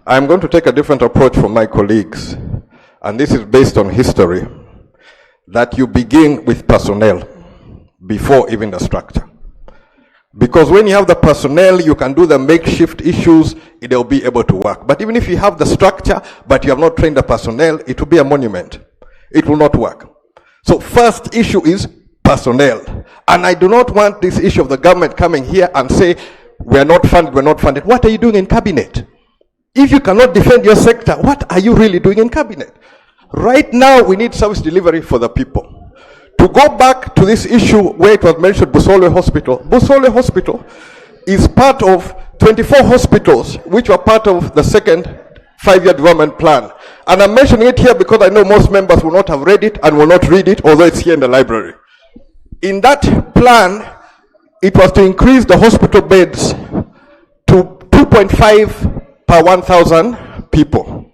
I'm going to take a different approach from my colleagues, and this is based on history, that you begin with personnel before even the structure. Because when you have the personnel, you can do the makeshift issues, they'll be able to work. But even if you have the structure, but you have not trained the personnel, it will be a monument. It will not work. So first issue is personnel. And I do not want this issue of the government coming here and say, we're not funded, we're not funded. What are you doing in cabinet? If you cannot defend your sector, what are you really doing in cabinet? Right now, we need service delivery for the people. To go back to this issue where it was mentioned, Busole Hospital. Busole Hospital is part of 24 hospitals which were part of the second 5-year development plan. And I'm mentioning it here because I know most members will not have read it and will not read it, although it's here in the library. In that plan, it was to increase the hospital beds to 2.5 per 1,000 people.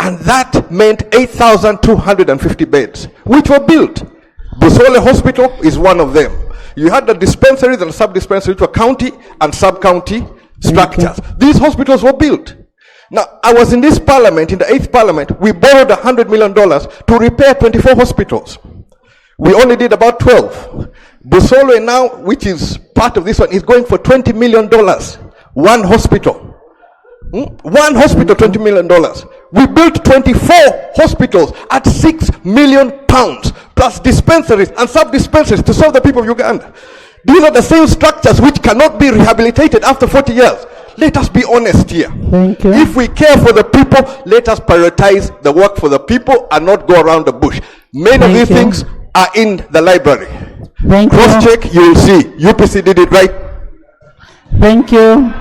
And that meant 8,250 beds, which were built. Busole Hospital is one of them. You had the dispensaries and sub-dispensaries, which were county and sub-county structures. These hospitals were built. Now, I was in this parliament, in the 8th parliament, we borrowed $100 million to repair 24 hospitals. We only did about 12. Busole now, which is part of this one, is going for $20 million. One hospital. One hospital, $20 million. We built 24 hospitals at £6 million, plus dispensaries and sub-dispensaries to serve the people of Uganda. These are the same structures which cannot be rehabilitated after 40 years. Let us be honest here. Thank you. If we care for the people, let us prioritize the work for the people and not go around the bush. Many of these things are in the library. Cross-check, you will see. UPC did it right. Thank you.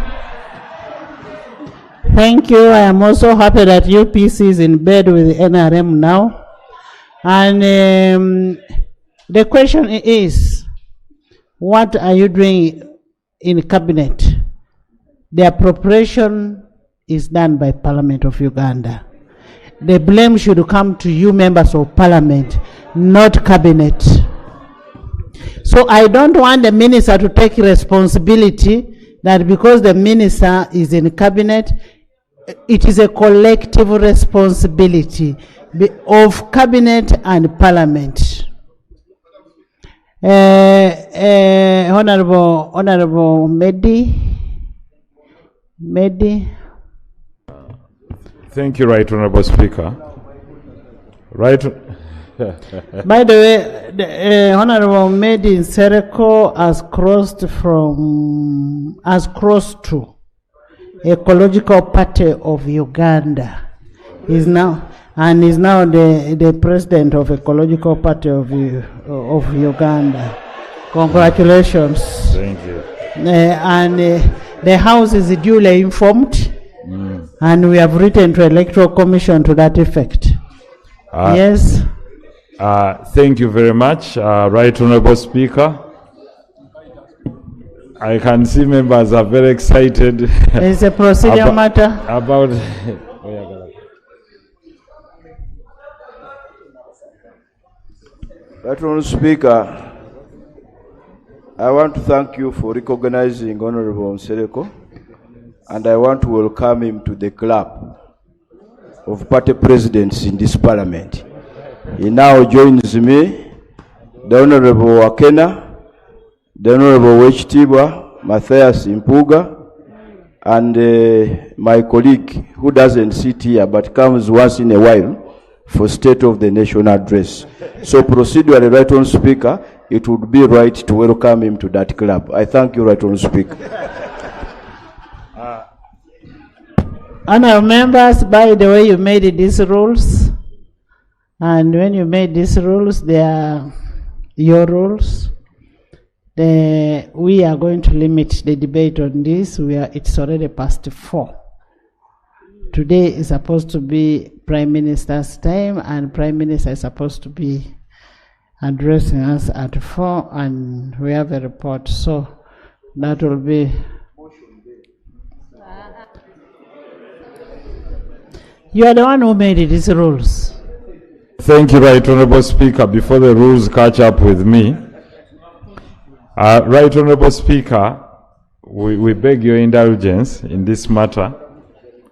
Thank you. I am also happy that UPC is in bed with NRM now. And the question is, what are you doing in cabinet? The appropriation is done by Parliament of Uganda. The blame should come to you, members of Parliament, not cabinet. So I don't want the minister to take responsibility that because the minister is in cabinet, it is a collective responsibility of cabinet and parliament. Honorable Medi. Thank you, Right Honorable Speaker. Right. By the way, the Honorable Medi Nsereko has crossed to Ecological Party of Uganda. Is now the president of Ecological Party of Uganda. Congratulations. Thank you. The House is duly informed, and we have written to Electoral Commission to that effect. Yes. Thank you very much, Right Honorable Speaker. I can see members are very excited. It's a procedural matter. About Right Honorable Speaker, I want to thank you for recognizing Honorable Nsereko, and I want to welcome him to the club of party presidents in this parliament. He now joins me, the Honorable Akena, the Honorable Wechitibwa Matthias Impuga, and my colleague who doesn't sit here but comes once in a while for State of the Nation address. So procedurally, Right Honorable Speaker, it would be right to welcome him to that club. I thank you, Right Honorable Speaker. Honourable members, by the way, you made these rules, and when you made these rules, they are your rules. We are going to limit the debate on this. It's already past 4. Today is supposed to be Prime Minister's time, and Prime Minister is supposed to be addressing us at 4, and we have a report. So that will be. You are the one who made these rules. Thank you, Right Honorable Speaker. Before the rules catch up with me, Right Honorable Speaker, we beg your indulgence in this matter.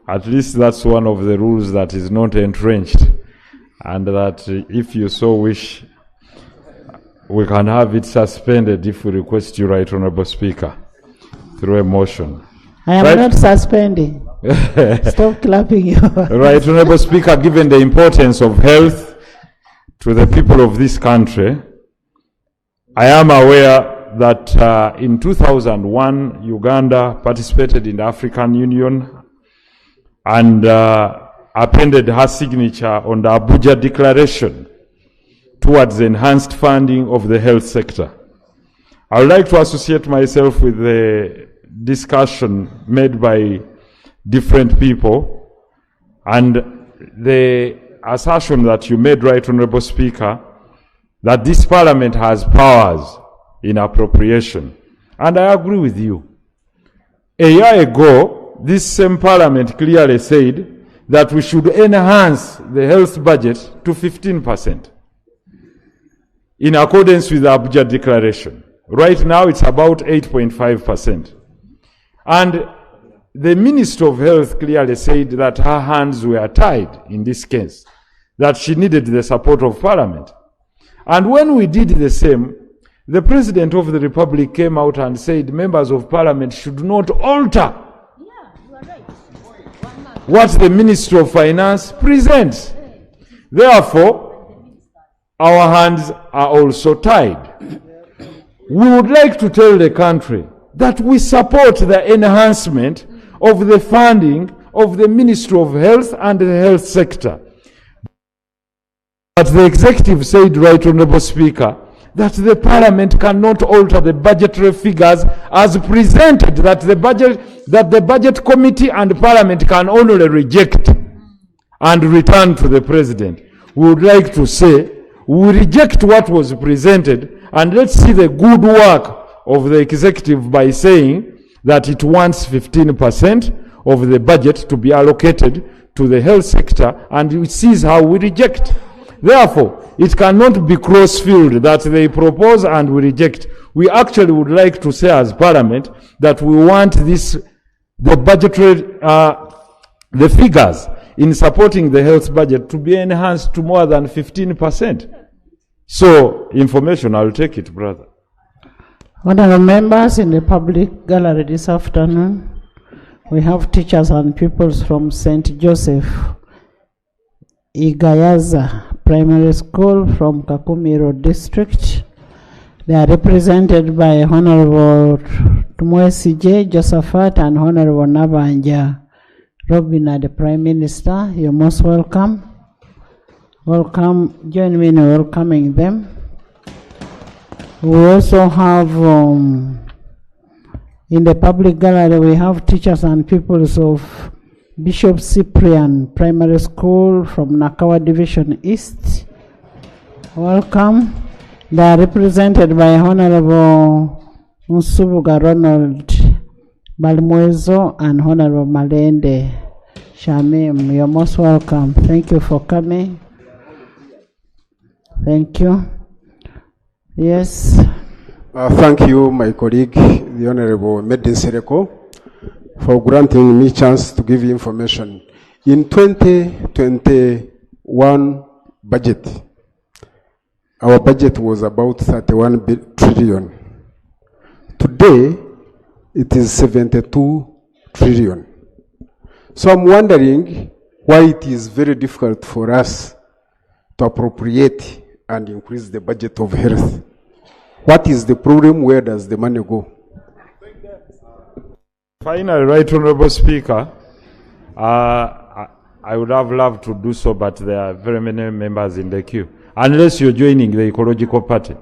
At least that's one of the rules that is not entrenched, and that if you so wish, we can have it suspended if we request you, Right Honorable Speaker, through a motion. I am Right? not suspending. Stop clapping you. Right Honorable Speaker, given the importance of health to the people of this country, I am aware that in 2001, Uganda participated in the African Union and appended her signature on the Abuja Declaration towards the enhanced funding of the health sector. I would like to associate myself with the discussion made by different people and the assertion that you made, Right Honorable Speaker, that this Parliament has powers in appropriation. And I agree with you. A year ago, this same Parliament clearly said that we should enhance the health budget to 15%. In accordance with the Abuja Declaration. Right now it's about 8.5%. And the Minister of Health clearly said that her hands were tied in this case, that she needed the support of Parliament. And when we did the same, the President of the Republic came out and said members of Parliament should not alter what the Minister of Finance presents. Therefore, our hands are also tied. We would like to tell the country that we support the enhancement of the funding of the Ministry of Health and the health sector. But the executive said, Right Honorable Speaker, that the Parliament cannot alter the budgetary figures as presented, that the budget committee and Parliament can only reject and return to the President. We would like to say, we reject what was presented and let's see the good work of the executive by saying that it wants 15% of the budget to be allocated to the health sector, and it sees how we reject. Therefore, it cannot be cross-field that they propose and we reject. We actually would like to say as Parliament that we want this, the budgetary, the figures in supporting the health budget to be enhanced to more than 15%. So, information, I'll take it, brother. Honorable members, in the public gallery this afternoon, we have teachers and pupils from St. Joseph Igayaza Primary School from Kakumi Road District. They are represented by Honorable Tumwesi J. Josephat and Honorable Nabanja Robina, the Prime Minister. You're most welcome. Welcome. Join me in welcoming them. We also have, in the public gallery, we have teachers and pupils of Bishop Cyprian Primary School from Nakawa Division East. Welcome. They are represented by Honorable Musubuga Ronald Balmwezo and Honorable Malende Shamim. You're most welcome. Thank you for coming. Thank you. Yes. Thank you, my colleague, the Honorable Medin Sereko, for granting me chance to give you information. In 2021 budget, our budget was about 31 trillion. Today, it is 72 trillion. So I'm wondering why it is very difficult for us to appropriate and increase the budget of health. What is the problem? Where does the money go? Finally, Right Honorable Speaker, I would have loved to do so, but there are very many members in the queue. Unless you're joining the Ecological Party.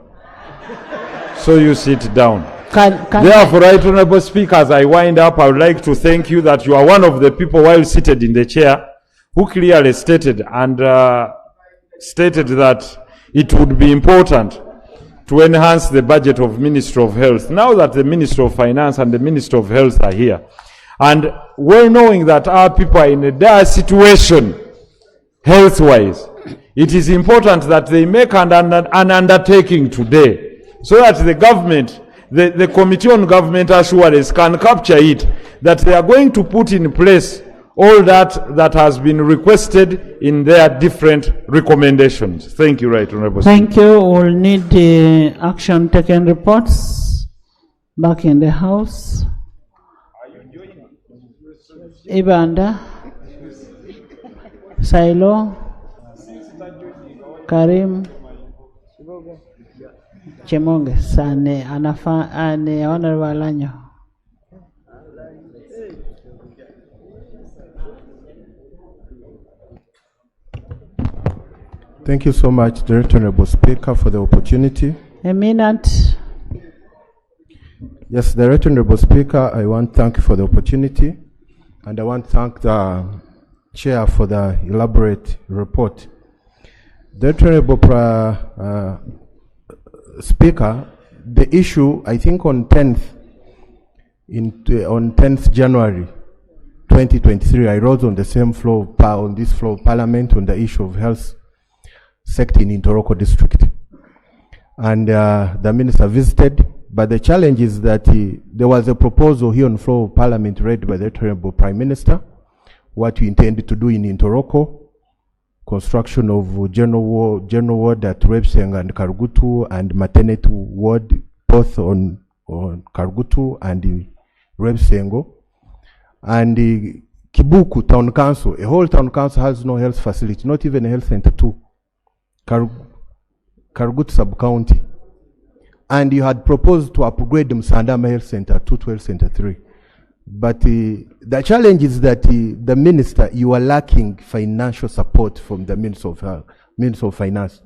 So you sit down. Therefore, Right Honorable Speaker, as I wind up, I would like to thank you that you are one of the people while seated in the chair who clearly stated that it would be important to enhance the budget of Ministry of Health. Now that the Minister of Finance and the Minister of Health are here, and well knowing that our people are in a dire situation health-wise, it is important that they make an undertaking today so that the government, the Committee on Government Assurance can capture it, that they are going to put in place all that has been requested in their different recommendations. Thank you, Right Honorable Speaker. Thank you. We'll need the action taken reports back in the House. Ibanda, Silo, Karim, Chemonge, Sane, Anafa, and Honorable Alanyo. Thank you so much, the Right Honorable Speaker, for the opportunity. A minute. Yes, the Right Honorable Speaker, I want to thank you for the opportunity, and I want to thank the Chair for the elaborate report. The Right Honorable Speaker, the issue, I think on 10th January 2023, I rose on the same floor, on this floor of Parliament, on the issue of health sector in Toroko district. And the minister visited, but the challenge is that there was a proposal here on the floor of Parliament read by the Honorable Prime Minister, what we intended to do in Toroko, construction of general ward at Rebseng and Karugutu, and maternity ward both on Karugutu and Rebsengo. And Kibuku Town Council, a whole town council has no health facility, not even a health center too. Karugutu sub-county. And you had proposed to upgrade the Msandama Health Center to 12 Center 3. But the challenge is that the minister, you are lacking financial support from the Minister of Health, Minister of Finance.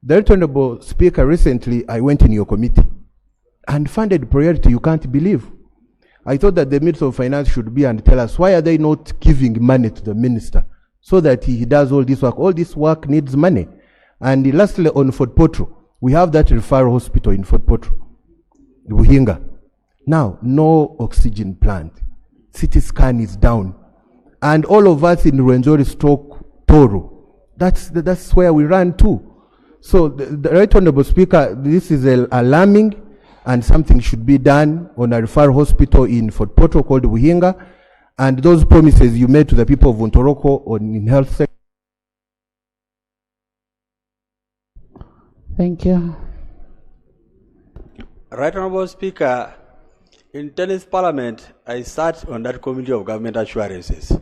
The Right Honorable Speaker, recently I went in your committee and funded priority you can't believe. I thought that the Minister of Finance should be and tell us why are they not giving money to the minister so that he does all this work. All this work needs money. And lastly, on Fort Potro, we have that referral hospital in Fort Potro, Buhinga. Now, no oxygen plant. CT scan is down. And all of us in Rwenzori stroke Toro, that's where we run to. So, the Right Honorable Speaker, this is alarming, and something should be done on a referral hospital in Fort Potro called Buhinga. And those promises you made to the people of Ontoroko on in health sector. Thank you. Right Honorable Speaker, in tennis Parliament, I sat on that Committee of Government Assurances.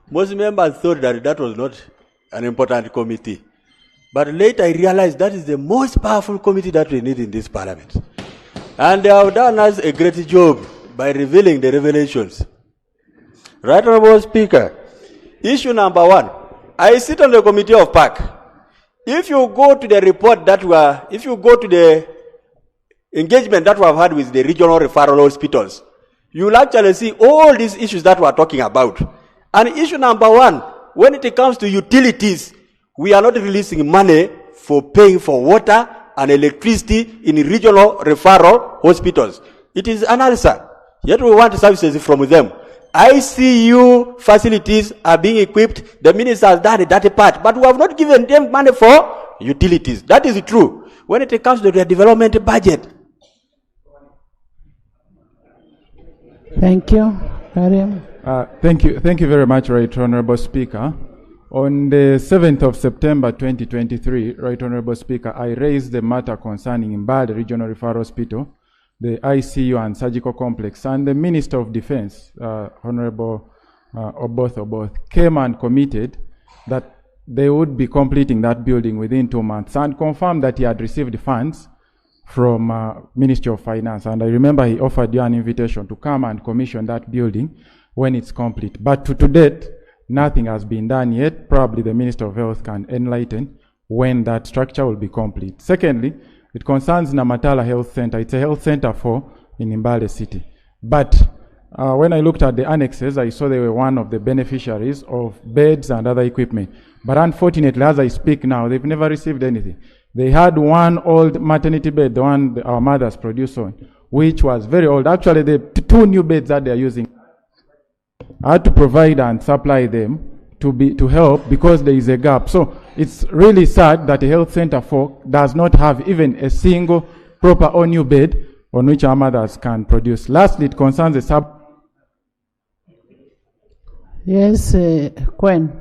Most members thought that that was not an important committee. But later I realized that is the most powerful committee that we need in this Parliament. And they have done us a great job by revealing the revelations. Right Honorable Speaker, issue number 1, I sit on the Committee of PAC. If you go to the report if you go to the engagement that we have had with the regional referral hospitals, you will actually see all these issues that we are talking about. And issue number 1, when it comes to utilities, we are not releasing money for paying for water and electricity in regional referral hospitals. It is an answer. Yet we want services from them. ICU facilities are being equipped. The minister has done that part, but we have not given them money for utilities. That is true. When it comes to the development budget. Thank you. Karim. Thank you very much, Right Honorable Speaker. On the 7th of September 2023, Right Honorable Speaker, I raised the matter concerning Mbale Regional Referral Hospital, the ICU and surgical complex, and the Minister of Defense, Honorable Oboth, came and committed that they would be completing that building within 2 months and confirmed that he had received funds from Ministry of Finance. And I remember he offered you an invitation to come and commission that building when it's complete. But to date, nothing has been done yet. Probably the Minister of Health can enlighten when that structure will be complete. Secondly, it concerns Namatala Health Center. It's a health center in Mbale City. But when I looked at the annexes, I saw they were one of the beneficiaries of beds and other equipment. But unfortunately, as I speak now, they've never received anything. They had one old maternity bed, the one our mothers produced on, which was very old. Actually, the 2 new beds that they are using, I had to provide and supply them to help because there is a gap. So it's really sad that the health center does not have even a single proper or new bed on which our mothers can produce. Lastly, it concerns the Yes, Gwen.